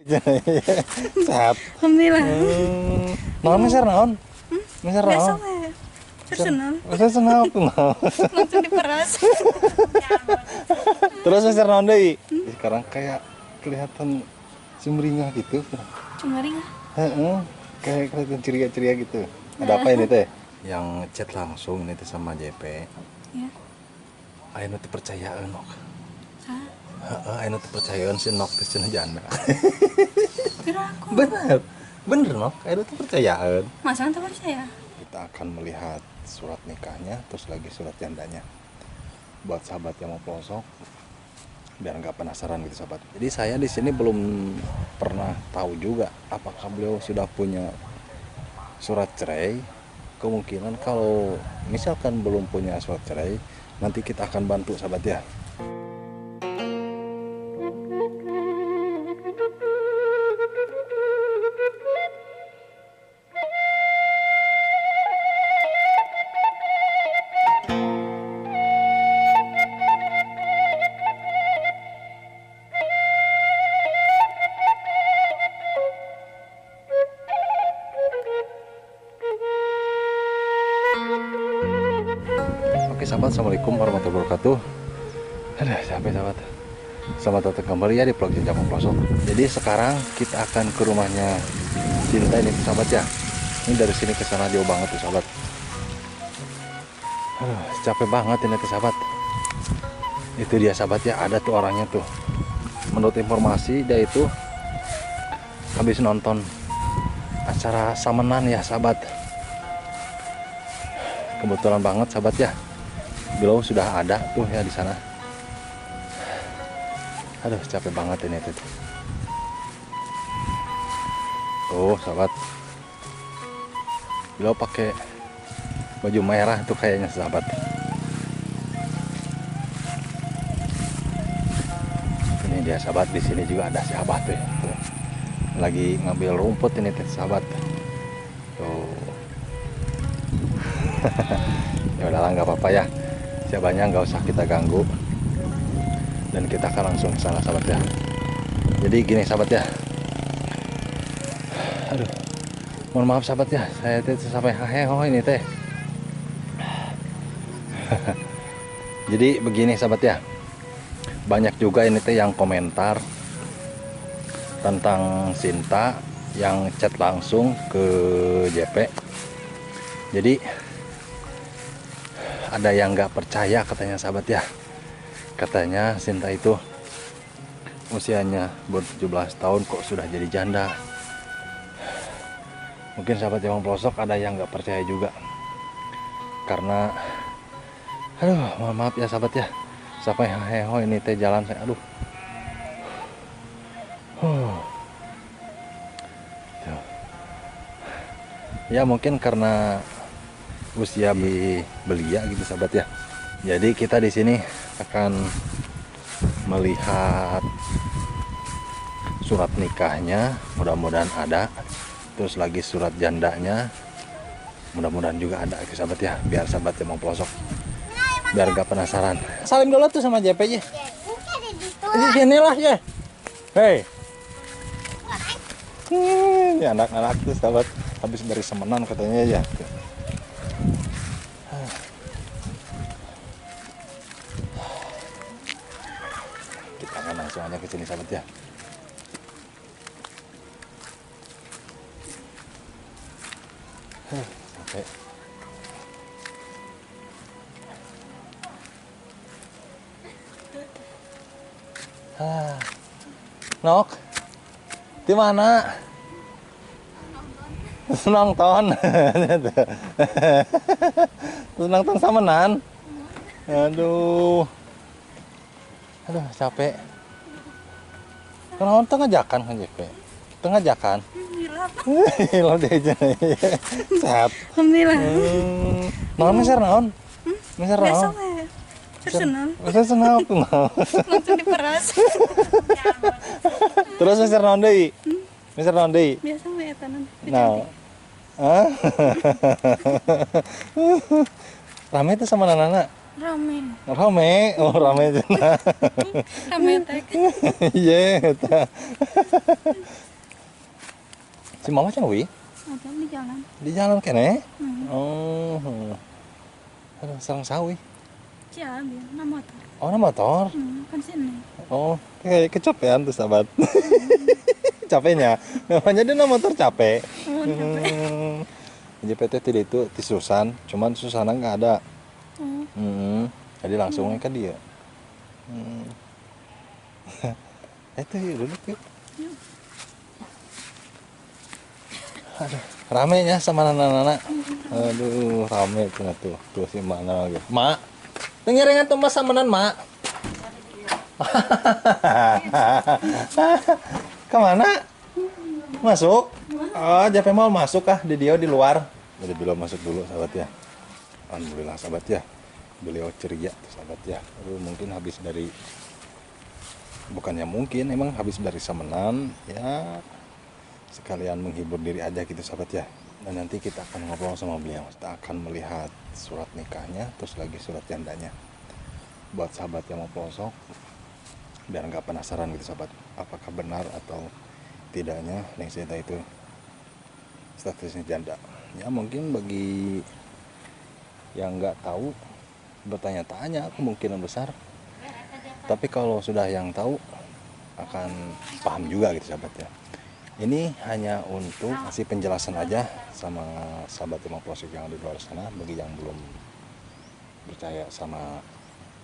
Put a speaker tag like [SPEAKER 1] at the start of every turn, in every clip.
[SPEAKER 1] Sehat.
[SPEAKER 2] Alhamdulillah.
[SPEAKER 1] Naon meser naon? Meser
[SPEAKER 2] Biasa
[SPEAKER 1] naon?
[SPEAKER 2] we. Personal.
[SPEAKER 1] Meser naon tuh naon?
[SPEAKER 2] Langsung diperas.
[SPEAKER 1] Terus meser naon deui? Sekarang kayak kelihatan sumringah gitu.
[SPEAKER 2] Cuma ring.
[SPEAKER 1] Heeh. Kayak kelihatan ceria-ceria gitu. Ada apa ini teh? Yang chat langsung ini teh sama JP.
[SPEAKER 2] Ya.
[SPEAKER 1] Ayeuna teu percayaan nok.
[SPEAKER 2] Sah.
[SPEAKER 1] Heeh, ayeuna teu percayaan si nok teh cenah janda.
[SPEAKER 2] Kira aku.
[SPEAKER 1] Bener. Bener nok, ayeuna teu percayaan.
[SPEAKER 2] Masa ente percaya?
[SPEAKER 1] Kita akan melihat surat nikahnya, terus lagi surat jandanya. Buat sahabat yang mau pelosok, biar nggak penasaran gitu sahabat. Jadi saya di sini belum pernah tahu juga apakah beliau sudah punya surat cerai. Kemungkinan kalau misalkan belum punya surat cerai, nanti kita akan bantu sahabat ya. Oke sahabat, assalamualaikum warahmatullahi wabarakatuh. Aduh capek sahabat. Selamat datang kembali ya di vlog Jenjang Pelosok. Jadi sekarang kita akan ke rumahnya Cinta ini sahabat ya. Ini dari sini ke sana jauh banget tuh sahabat. Aduh capek banget ini tuh sahabat. Itu dia sahabat ya, ada tuh orangnya tuh. Menurut informasi dia itu habis nonton acara samenan ya sahabat. Kebetulan banget sahabat ya, beliau sudah ada tuh ya di sana. Aduh capek banget ini tuh. Oh sahabat, beliau pakai baju merah tuh kayaknya sahabat. Ini dia sahabat, di sini juga ada sahabat tuh. Lagi ngambil rumput ini tuh sahabat. Tuh. Ya udahlah nggak apa-apa ya, siapanya nggak usah kita ganggu dan kita akan langsung ke sana sahabat ya. Jadi gini sahabat ya, aduh mohon maaf sahabat ya, saya teh sampai haheho ini teh. Jadi begini sahabat ya, banyak juga ini teh yang komentar tentang Cinta yang chat langsung ke JP. Jadi ada yang nggak percaya katanya sahabat ya, katanya Cinta itu usianya baru 17 tahun kok sudah jadi janda. Mungkin sahabat yang pelosok ada yang nggak percaya juga, karena aduh mohon maaf ya sahabat ya, sampai heho ini teh jalan saya aduh. Ya mungkin karena usia belia gitu sahabat ya. Jadi kita di sini akan melihat surat nikahnya, mudah-mudahan ada. Terus lagi surat jandanya, mudah-mudahan juga ada sahabat ya, biar sahabat yang mau pelosok biar gak penasaran. Salim dulu tuh sama JP ya. Di sini lah ya. Hei. Ini anak-anak tuh sahabat habis dari semenan katanya ya. Kita akan langsung aja ke sini sahabat ya. Sampai Nok, di mana? Nonton. Terus nonton samenan. Aduh. Aduh, capek. Kenapa ngajakan kan JP? Ngajakan. Alhamdulillah deh aja. Sehat.
[SPEAKER 2] Alhamdulillah.
[SPEAKER 1] Naon meser naon? Meser
[SPEAKER 2] Biasa
[SPEAKER 1] naon?
[SPEAKER 2] we. Personal.
[SPEAKER 1] Personal tuh naon?
[SPEAKER 2] Langsung diperas.
[SPEAKER 1] Terus meser naon deui? Meser naon deui?
[SPEAKER 2] Biasa we eta nanti.
[SPEAKER 1] Nah. Hah? Rame tuh sama Nana.
[SPEAKER 2] Rame.
[SPEAKER 1] Rame, oh rame cenah.
[SPEAKER 2] Rame tek.
[SPEAKER 1] Iya, eta. Si mama can wi
[SPEAKER 2] Ada di jalan.
[SPEAKER 1] di jalan kene.
[SPEAKER 2] Hmm.
[SPEAKER 1] Oh. Aduh, sareng sawi.
[SPEAKER 2] Cia biar na motor.
[SPEAKER 1] Oh, na motor.
[SPEAKER 2] Kan sini.
[SPEAKER 1] Oh, kayak kecapean tuh sahabat. Capeknya. Namanya dia na motor capek.
[SPEAKER 2] Oh, capek.
[SPEAKER 1] JPT tidak itu di Susan, cuman Susana nggak ada.
[SPEAKER 2] Oh.
[SPEAKER 1] Jadi langsungnya kan dia. Itu yuk duduk yuk.
[SPEAKER 2] Yuk.
[SPEAKER 1] Aduh, rame ya sama anak-anak. Aduh, rame tuh tuh si mana lagi. Mak, dengerin tuh mas samanan mak. Kemana? Masuk? Oh, JP mau masuk kah di dia di luar? Jadi beliau masuk dulu sahabat ya. Alhamdulillah sahabat ya. Beliau ceria tuh sahabat ya. Aduh, mungkin habis dari bukannya mungkin emang habis dari Samenan ya, sekalian menghibur diri aja gitu sahabat ya. Dan nanti kita akan ngobrol sama beliau, kita akan melihat surat nikahnya terus lagi surat jandanya buat sahabat yang mau pelosok biar nggak penasaran gitu sahabat, apakah benar atau tidaknya Neng Sinta itu statusnya janda. Ya mungkin bagi yang nggak tahu bertanya-tanya kemungkinan besar, tapi kalau sudah yang tahu akan paham juga gitu sahabat ya. Ini hanya untuk kasih penjelasan aja sama sahabat yang pelosok yang di luar sana, bagi yang belum percaya sama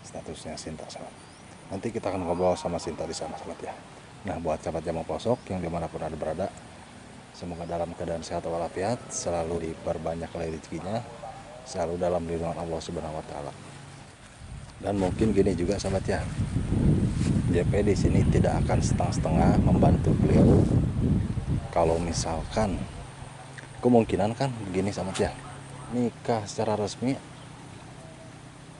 [SPEAKER 1] statusnya Sinta sahabat. Nanti kita akan ngobrol sama Sinta di sana sahabat ya. Nah, buat sahabat yang pelosok yang dimanapun ada berada, semoga dalam keadaan sehat walafiat, selalu diperbanyak rezekinya, selalu dalam lindungan Allah Subhanahu wa taala. Dan mungkin gini juga sahabat ya, JP di sini tidak akan setengah-setengah membantu beliau. Kalau misalkan kemungkinan kan begini sahabat ya, nikah secara resmi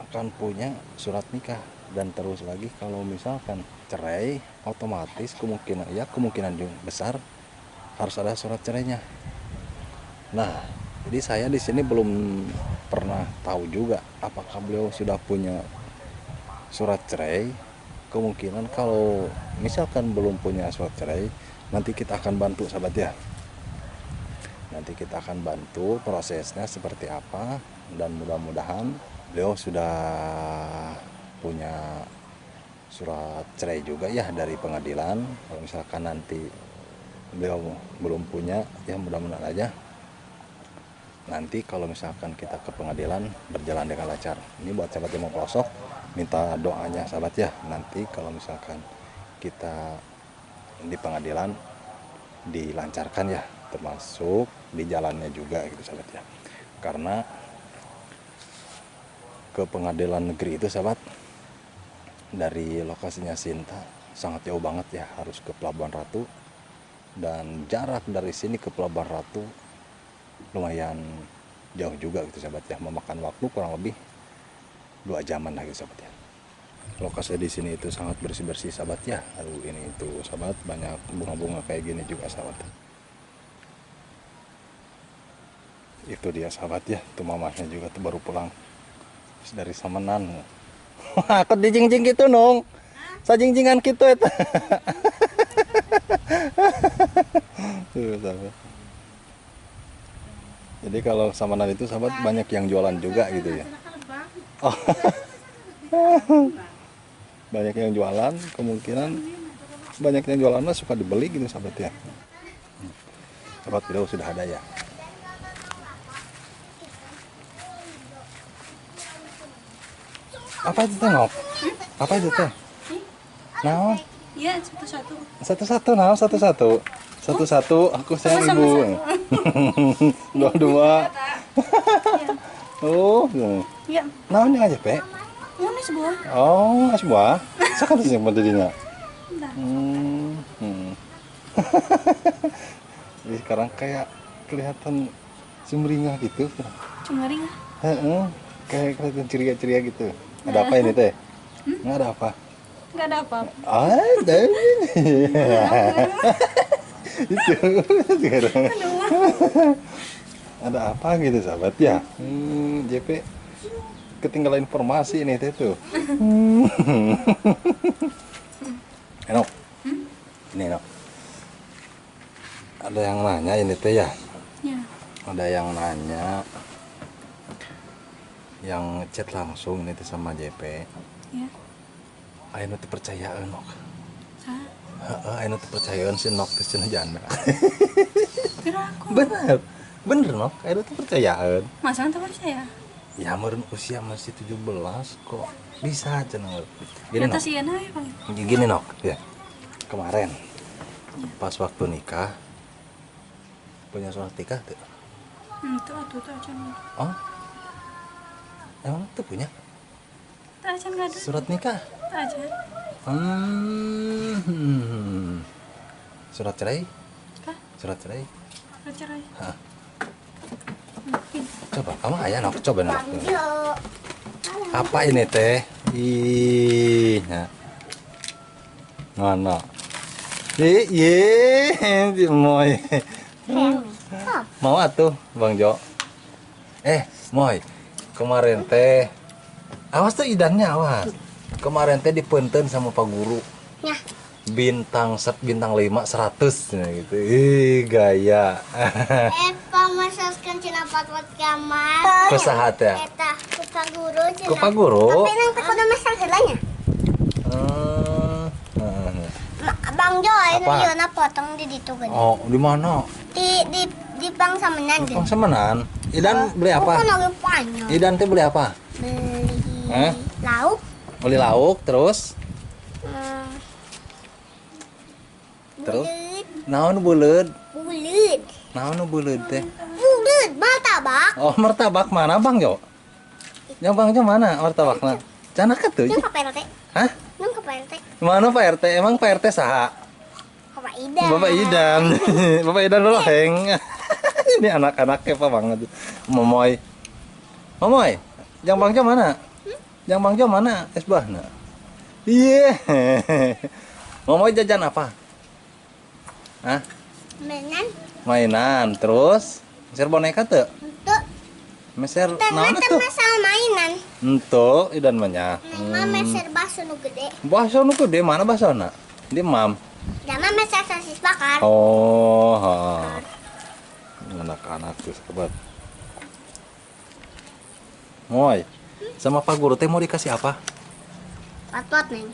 [SPEAKER 1] akan punya surat nikah, dan terus lagi kalau misalkan cerai otomatis kemungkinan juga besar harus ada surat cerainya. Nah, jadi saya di sini belum pernah tahu juga apakah beliau sudah punya surat cerai. Kemungkinan kalau misalkan belum punya surat cerai, nanti kita akan bantu sahabat ya. Nanti kita akan bantu prosesnya seperti apa, dan mudah-mudahan beliau sudah punya surat cerai juga ya dari pengadilan. Kalau misalkan nanti beliau belum punya, ya mudah-mudahan aja nanti kalau misalkan kita ke pengadilan berjalan dengan lancar. Ini buat sahabat yang mau pelosok, minta doanya sahabat ya, nanti kalau misalkan kita di pengadilan dilancarkan ya, termasuk di jalannya juga gitu sahabat ya. Karena ke pengadilan negeri itu sahabat, dari lokasinya Sinta sangat jauh banget ya, harus ke Pelabuhan Ratu, dan jarak dari sini ke Pelabuhan Ratu lumayan jauh juga gitu sahabat ya, memakan waktu kurang lebih 2 jaman lah gitu sahabat ya. Lokasi di sini itu sangat bersih-bersih sahabat ya. Aduh, ini itu sahabat, banyak bunga-bunga kayak gini juga sahabat. Itu dia sahabat ya, tuh mamahnya juga tuh baru pulang dari Samenan. Aku dijingjing gitu nong, sajingjingan gitu itu. Tuh sahabat. Jadi kalau Samenan itu sahabat banyak yang jualan juga gitu ya. Oh. Banyak yang jualan, kemungkinan banyak yang jualan mah suka dibeli gitu sahabat ya. Sahabat beliau sudah ada ya. Apa itu teh Ngok? Apa itu teh? Naon?
[SPEAKER 2] Iya, satu-satu.
[SPEAKER 1] Satu-satu naon satu-satu. Satu-satu aku sayang ibu. Dua-dua. Oh.
[SPEAKER 2] Iya.
[SPEAKER 1] Naon yang aja, Pe?
[SPEAKER 2] Ini sebuah.
[SPEAKER 1] Oh, sebuah. Sakan sih yang dinya.
[SPEAKER 2] Bentar.
[SPEAKER 1] Jadi sekarang kayak kelihatan sumringah gitu.
[SPEAKER 2] Cuma ring.
[SPEAKER 1] Heeh. Kayak kelihatan ceria-ceria gitu. Ada apa ini teh? Nggak ada apa.
[SPEAKER 2] Nggak ada apa-apa.
[SPEAKER 1] Ada. Itu sekarang. Ada apa gitu sahabat ya? JP ketinggalan informasi ini teh tuh. Enok. Ini Enok. Ada yang nanya ini teh ya.
[SPEAKER 2] Ya.
[SPEAKER 1] Ada yang nanya. Yang chat langsung ini teh sama JP.
[SPEAKER 2] Ya.
[SPEAKER 1] Ayo teh percayaan Nok.
[SPEAKER 2] Sa.
[SPEAKER 1] Ayo teh percayaan si Nok teh cenah janda.
[SPEAKER 2] Kira aku.
[SPEAKER 1] Bener. Bener Nok, ayo teh percayaan.
[SPEAKER 2] Masa ente percaya?
[SPEAKER 1] Ya meureun usia masih 17 kok. Bisa cenah.
[SPEAKER 2] Di
[SPEAKER 1] Gini Nok.
[SPEAKER 2] atas iya nah ya paling.
[SPEAKER 1] Gini Nok, ya. Kemarin pas waktu nikah punya surat nikah tuh.
[SPEAKER 2] Itu atuh tuh acan.
[SPEAKER 1] Oh? Emang tuh punya
[SPEAKER 2] Tuh acan enggak ada.
[SPEAKER 1] surat nikah?
[SPEAKER 2] Tuh acan.
[SPEAKER 1] Surat cerai?
[SPEAKER 2] Hah?
[SPEAKER 1] Surat cerai?
[SPEAKER 2] Udah cerai.
[SPEAKER 1] Hah.
[SPEAKER 2] Mungkin.
[SPEAKER 1] Coba, kamu ayah Nok, coba Nok. Apa ini teh? Ih, nah. Mana? Ye, moy. Mau atuh, Bang Jo. Moy. Kemarin teh awas tuh idannya awas. Kemarin teh dipunten sama Pak Guru.
[SPEAKER 3] Ya.
[SPEAKER 1] Bintang 5 100 nah gitu. Ih, gaya.
[SPEAKER 3] Eva masaskan cina patwat kamar.
[SPEAKER 1] Kusahat ya?
[SPEAKER 3] Eta ku Pak Guru cina.
[SPEAKER 1] Ku Pak Guru?
[SPEAKER 3] Tapi nang teh kudu masak heulanya. Bang Jo
[SPEAKER 1] Apa?
[SPEAKER 3] ini yeuna potong di ditu gede.
[SPEAKER 1] Oh, di mana?
[SPEAKER 3] Di bang samenan gede.
[SPEAKER 1] Bang Semenan. Idan beli apa?
[SPEAKER 3] Kan lagi panjang.
[SPEAKER 1] Idan teh beli apa?
[SPEAKER 3] Beli lauk.
[SPEAKER 1] Beli lauk terus
[SPEAKER 3] Hmm,
[SPEAKER 1] terus
[SPEAKER 3] buleud.
[SPEAKER 1] naon buleud?
[SPEAKER 3] Buleud.
[SPEAKER 1] Naon buleud teh?
[SPEAKER 3] Buleud martabak.
[SPEAKER 1] Oh, martabak mana Bang Jo? Yang Bang Jo mana martabakna? Cenah atuh.
[SPEAKER 3] Nung ka PRT.
[SPEAKER 1] Hah?
[SPEAKER 3] Nung ka PRT.
[SPEAKER 1] Mana Pak RT? Emang Pak RT saha?
[SPEAKER 3] Bapak Ida.
[SPEAKER 1] Bapak Idan. Bapak Idan dulu heng. Ini anak-anaknya apa banget. Momoy. Momoy, yang Bang Jo mana? Yang Bang Jo mana? Es buahna. Iya. Momoy jajan apa? Hah?
[SPEAKER 3] Menan.
[SPEAKER 1] Mainan. Terus meser boneka tuh?
[SPEAKER 3] Tuh.
[SPEAKER 1] Meser
[SPEAKER 3] Tengah
[SPEAKER 1] naon
[SPEAKER 3] teh
[SPEAKER 1] tuh?
[SPEAKER 3] masal mainan.
[SPEAKER 1] Entuh, Idan banyak.
[SPEAKER 3] Nang meser bakso nu gede.
[SPEAKER 1] Bakso nu gede mana baksona? Di Mam.
[SPEAKER 3] Dama meser sosis bakar.
[SPEAKER 1] Oh, ha. Anak-anak tuh sobat. Moy, sama Pak Guru teh mau dikasih apa?
[SPEAKER 3] Pot-pot neng.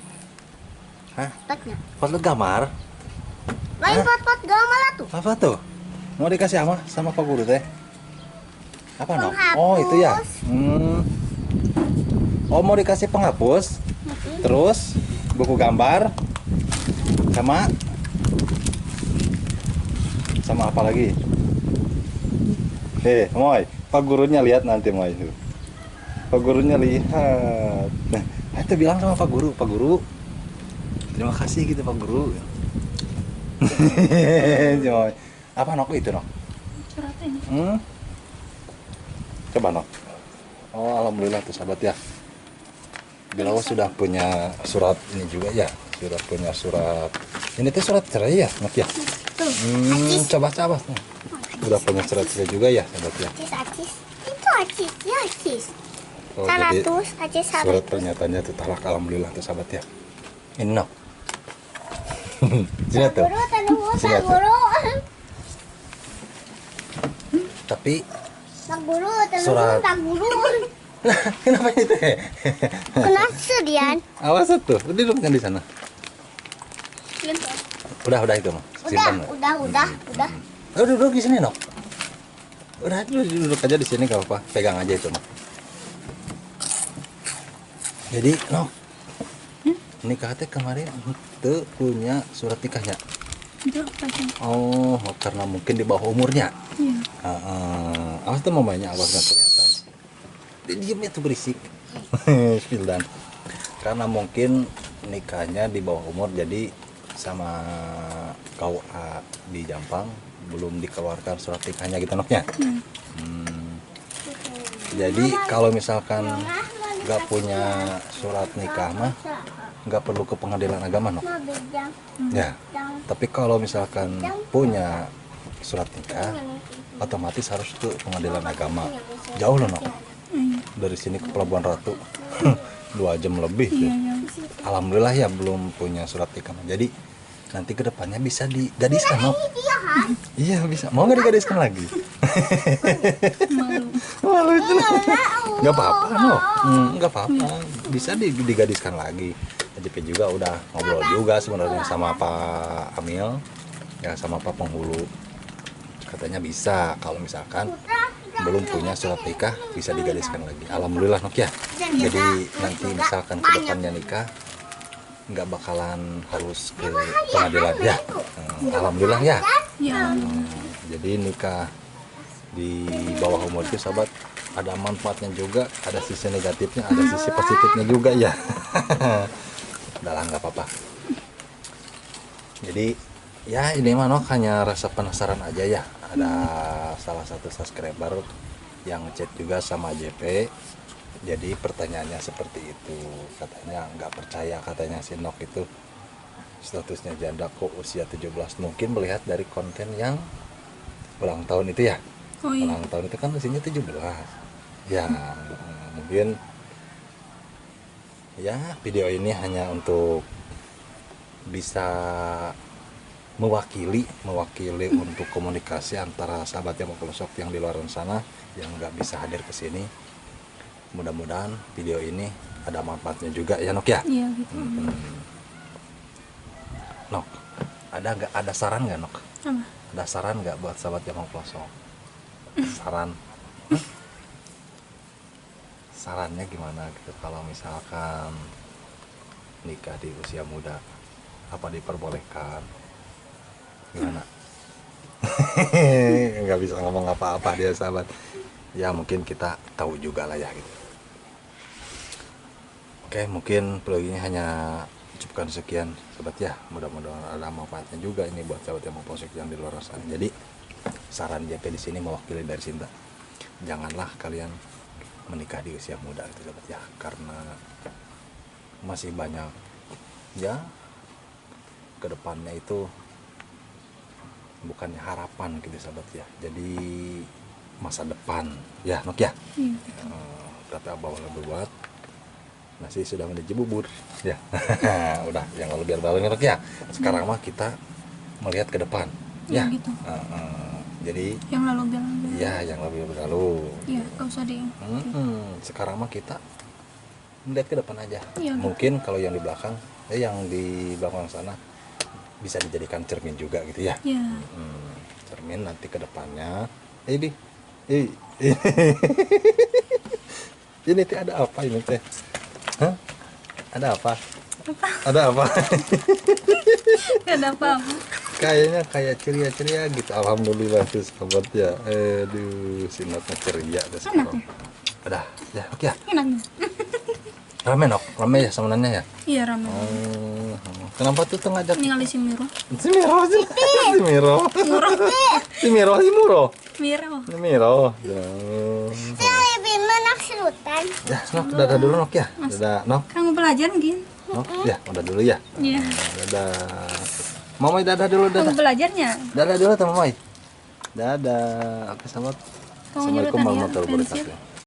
[SPEAKER 1] Hah?
[SPEAKER 3] Potnya.
[SPEAKER 1] Pot gambar?
[SPEAKER 3] Lain
[SPEAKER 1] Hah?
[SPEAKER 3] pot-pot gamal tuh.
[SPEAKER 1] Apa tuh? Mau dikasih apa sama Pak Guru teh? Apa no?
[SPEAKER 3] Penghapus.
[SPEAKER 1] Oh itu ya. Oh mau dikasih penghapus, terus buku gambar, sama apa lagi? Moy, Pak Gurunya lihat nanti Moy. Pak Gurunya lihat. Nah, itu bilang sama Pak Guru, Pak Guru, terima kasih gitu Pak Guru. Moy, apa nok itu nok?
[SPEAKER 2] Surat ini.
[SPEAKER 1] Coba nok. Oh alhamdulillah tuh sahabat ya. Bilawa sudah punya surat ini juga ya, sudah punya surat. Ini tuh surat cerai ya, nok ya. Coba. Udah punya surat cerai juga ya, sahabat ya.
[SPEAKER 3] Acis. Itu acis, ya acis.
[SPEAKER 1] Oh, jadi
[SPEAKER 3] 100, acis
[SPEAKER 1] surat
[SPEAKER 3] 100.
[SPEAKER 1] pernyataannya tuh talak alhamdulillah tuh sahabat ya. Ini nok. Sini tuh.
[SPEAKER 3] Guru, tanu
[SPEAKER 1] Sini
[SPEAKER 3] Pak
[SPEAKER 1] tuh.
[SPEAKER 3] Guru.
[SPEAKER 1] Tapi
[SPEAKER 3] Pak Guru, tanu
[SPEAKER 1] Surat.
[SPEAKER 3] Pak Guru.
[SPEAKER 1] kenapa itu?
[SPEAKER 3] Kena sedian.
[SPEAKER 1] Awas tuh, duduknya di sana. Udah itu mah. Simpan.
[SPEAKER 3] Udah.
[SPEAKER 1] Oh, duduk di sini, Nok. Udah duduk aja di sini gak apa-apa. Pegang aja itu, Nok. Jadi, Nok. Nikah teh kemarin tuh punya surat nikahnya.
[SPEAKER 2] Itu apa acan?
[SPEAKER 1] Oh, karena mungkin di bawah umurnya.
[SPEAKER 2] Iya.
[SPEAKER 1] Awas tuh mamanya, awas nggak kelihatan. Dia diemnya tuh berisik. Spildan. Karena mungkin nikahnya di bawah umur, jadi sama KUA di Jampang belum dikeluarkan surat nikahnya gitu Noknya. Jadi kalau misalkan nggak punya surat nikah mah nggak perlu ke pengadilan agama Nok. Ya. Tapi kalau misalkan punya surat nikah otomatis harus ke pengadilan agama. Jauh loh Nok. dari sini ke Pelabuhan Ratu 2 jam lebih tuh.
[SPEAKER 2] Iya, iya.
[SPEAKER 1] Alhamdulillah ya belum punya surat nikah. Jadi nanti kedepannya bisa digadiskan, Nok. Iya bisa. Mau nggak digadiskan lagi?
[SPEAKER 2] Malu.
[SPEAKER 1] Malu itu. Nggak apa-apa, Nok. Nggak apa-apa. Bisa digadiskan lagi. AJP juga udah ngobrol juga sebenarnya sama Pak Amil, ya sama Pak Penghulu. Katanya bisa kalau misalkan belum punya surat nikah bisa digadiskan lagi. Alhamdulillah, Nok ya. Jadi nanti misalkan kedepannya nikah nggak bakalan harus ke pengadilan ya. Alhamdulillah ya.
[SPEAKER 2] Ya.
[SPEAKER 1] Jadi nikah di bawah umur itu sahabat ada manfaatnya juga, ada sisi negatifnya, ada sisi positifnya juga ya. Udah lah, nggak apa-apa. Jadi ya ini mah Nok hanya rasa penasaran aja ya. Ada salah satu subscriber yang chat juga sama JP. Jadi pertanyaannya seperti itu, katanya nggak percaya, katanya si Nok itu statusnya janda kok usia 17. Mungkin melihat dari konten yang ulang tahun itu ya.
[SPEAKER 2] Oh iya.
[SPEAKER 1] Ulang tahun itu kan usianya 17 ya. Mungkin ya video ini hanya untuk bisa mewakili untuk komunikasi antara sahabat yang mau pelosok yang di luar sana yang nggak bisa hadir ke sini. Mudah-mudahan video ini ada manfaatnya juga ya, Nok ya.
[SPEAKER 2] Iya gitu.
[SPEAKER 1] Nok, ada saran nggak, Nok?
[SPEAKER 2] Apa?
[SPEAKER 1] Ada saran nggak buat sahabat yang mau pelosok? Saran? Sarannya gimana gitu kalau misalkan nikah di usia muda, apa diperbolehkan? Gimana? Nggak bisa ngomong apa-apa dia sahabat. Ya mungkin kita tahu juga lah ya gitu. Oke, mungkin vlognya hanya cukupkan sekian sobat ya. Mudah-mudahan ada manfaatnya juga ini buat sahabat yang mau posik yang di luar sana. Jadi saran JP di sini mewakili dari Sinta. Janganlah kalian menikah di usia muda gitu sobat ya, karena masih banyak ya kedepannya itu bukannya harapan gitu sahabat ya. Jadi masa depan ya, Nok ya.
[SPEAKER 2] Iya.
[SPEAKER 1] Kata abah berbuat nasi sudah menjadi bubur ya. Udah jangan lebih biar balon, Nok ya. Sekarang mah kita melihat ke depan ya.
[SPEAKER 2] Gitu.
[SPEAKER 1] Jadi
[SPEAKER 2] Yang lalu bilang.
[SPEAKER 1] ya yang lebih berlalu.
[SPEAKER 2] Iya, gak usah di.
[SPEAKER 1] Sekarang mah kita melihat ke depan aja.
[SPEAKER 2] Iya, gitu.
[SPEAKER 1] Mungkin kalau yang di belakang yang di belakang sana bisa dijadikan cermin juga gitu ya.
[SPEAKER 2] Iya.
[SPEAKER 1] Cermin nanti ke depannya. Ini teh ada apa ini teh? Hah? Ada apa? Ada apa?
[SPEAKER 2] Gak ada apa-apa.
[SPEAKER 1] Kayaknya kayak ceria-ceria gitu. Alhamdulillah tuh sahabat ya. Aduh, sinatnya ceria deh sekarang. Udah, ya oke ya.
[SPEAKER 2] Enaknya.
[SPEAKER 1] Rame, Nok, rame ya sebenarnya ya.
[SPEAKER 2] Iya ramai.
[SPEAKER 1] Kenapa tuh ngajak
[SPEAKER 2] Ningali si Miro.
[SPEAKER 1] si Miro aja? Si Miro. Si Miro, si Muro.
[SPEAKER 2] Miro.
[SPEAKER 1] Si Miro. Ya.
[SPEAKER 3] Saya lebih menaksutan.
[SPEAKER 1] Ya, Nok, dadah dulu Nok ya. Dadah, Nok.
[SPEAKER 2] Kamu belajar mungkin?
[SPEAKER 1] Nok, ya, udah dulu ya.
[SPEAKER 2] Iya.
[SPEAKER 1] Dadah. Mamai dadah dulu,
[SPEAKER 2] Kamu
[SPEAKER 1] dadah.
[SPEAKER 2] belajarnya?
[SPEAKER 1] Dadah dulu sama Mamai. Dadah. Oke, sahabat.
[SPEAKER 2] Kamu nyurutan
[SPEAKER 1] Assalamualaikum
[SPEAKER 2] ya,
[SPEAKER 1] warahmatullahi
[SPEAKER 2] pensil.
[SPEAKER 1] wabarakatuh.